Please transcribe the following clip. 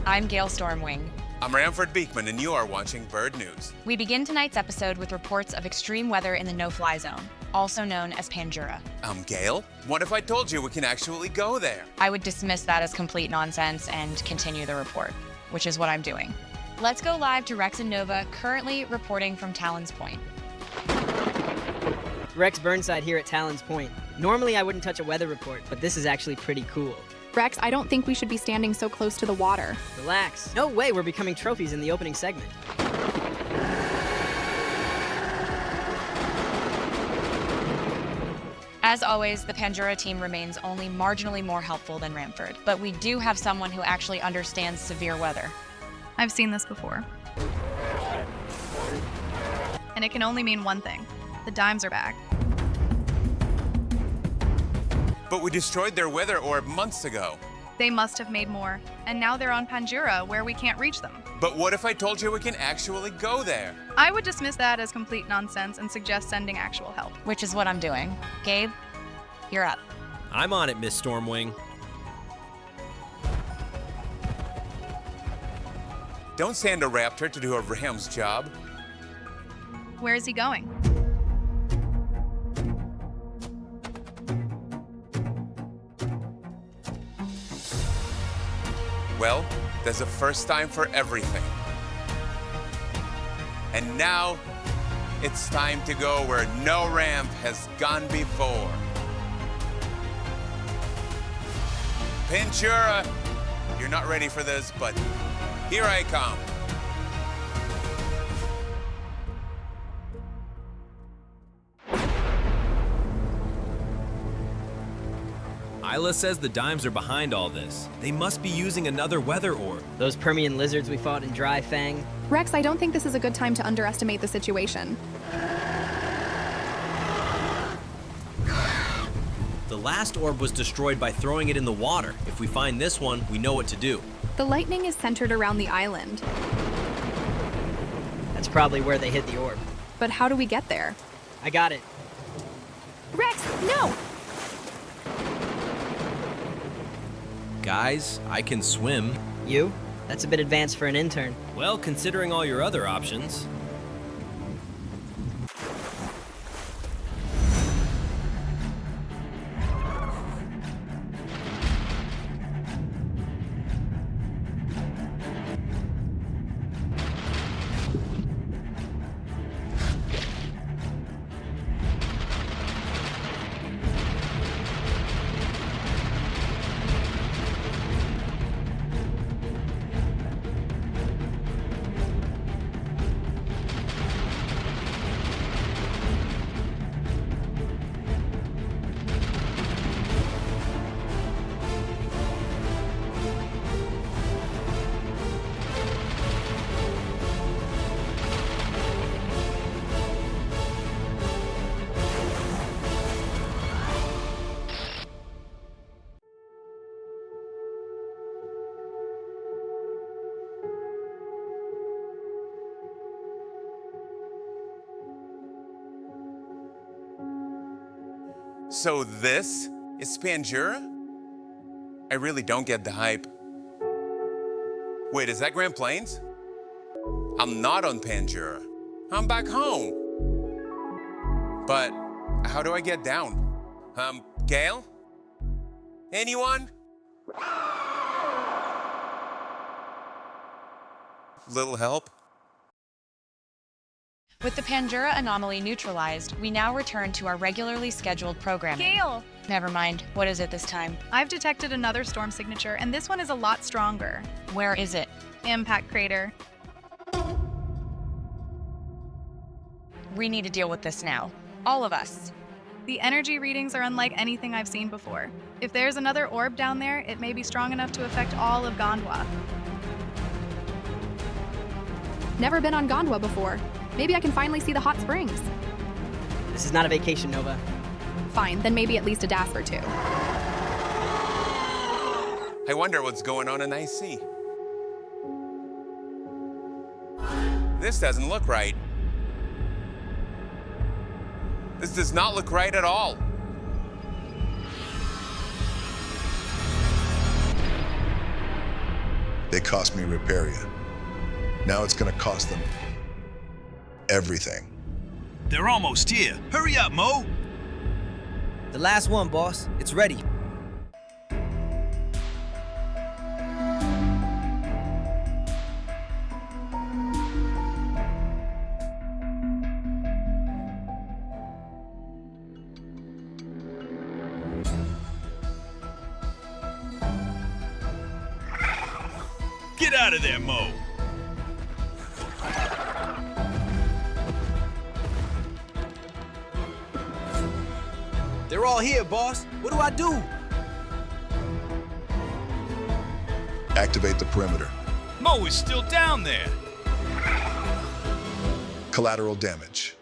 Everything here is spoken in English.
I'm Gail Stormwing. I'm Ramford Beekman, and you are watching BiRD News. We begin tonight's episode with reports of extreme weather in the no-fly zone, also known as Pandura. Gail, what if I told you we can actually go there? I would dismiss that as complete nonsense and continue the report, which is what I'm doing. Let's go live to Rex and Nova, currently reporting from Talon's Point. Rex Burnside here at Talon's Point. Normally I wouldn't touch a weather report, but this is actually pretty cool. Rex, I don't think we should be standing so close to the water. Relax. No way we're becoming trophies in the opening segment. As always, the Pandura team remains only marginally more helpful than Ramford, but we do have someone who actually understands severe weather. I've seen this before. And it can only mean one thing. The dimes are back. But we destroyed their weather orb months ago. They must have made more, and now they're on Pandura, where we can't reach them. But what if I told you we can actually go there? I would dismiss that as complete nonsense and suggest sending actual help. Which is what I'm doing. Gabe, you're up. I'm on it, Miss Stormwing. Don't send a raptor to do a ram's job. Where is he going? Well, there's a first time for everything. And now, it's time to go where no ramp has gone before. Pandura, you're not ready for this, but here I come. Isla says the dimes are behind all this. They must be using another weather orb. Those Permian lizards we fought in Dry Fang. Rex, I don't think this is a good time to underestimate the situation. The last orb was destroyed by throwing it in the water. If we find this one, we know what to do. The lightning is centered around the island. That's probably where they hid the orb. But how do we get there? I got it. Rex, no! Guys, I can swim. You? That's a bit advanced for an intern. Well, considering all your other options. So this is Pandura? I really don't get the hype. Wait, is that Grand Plains? I'm not on Pandura. I'm back home. But how do I get down? Gail? Anyone? Little help? With the Pandura anomaly neutralized, we now return to our regularly scheduled programming. Gale! Never mind. What is it this time? I've detected another storm signature, and this one is a lot stronger. Where is it? Impact crater. We need to deal with this now. All of us. The energy readings are unlike anything I've seen before. If there's another orb down there, it may be strong enough to affect all of Gondwa. Never been on Gondwa before. Maybe I can finally see the hot springs. This is not a vacation, Nova. Fine, then maybe at least a DAS or two. I wonder what's going on in IC. This doesn't look right. This does not look right at all. They cost me Reparia. Now it's gonna cost them everything. They're almost here. Hurry up, Mo. The last one, boss. It's ready. Get out of there, Mo. They're all here, boss. What do I do? Activate the perimeter. Mo is still down there. Collateral damage.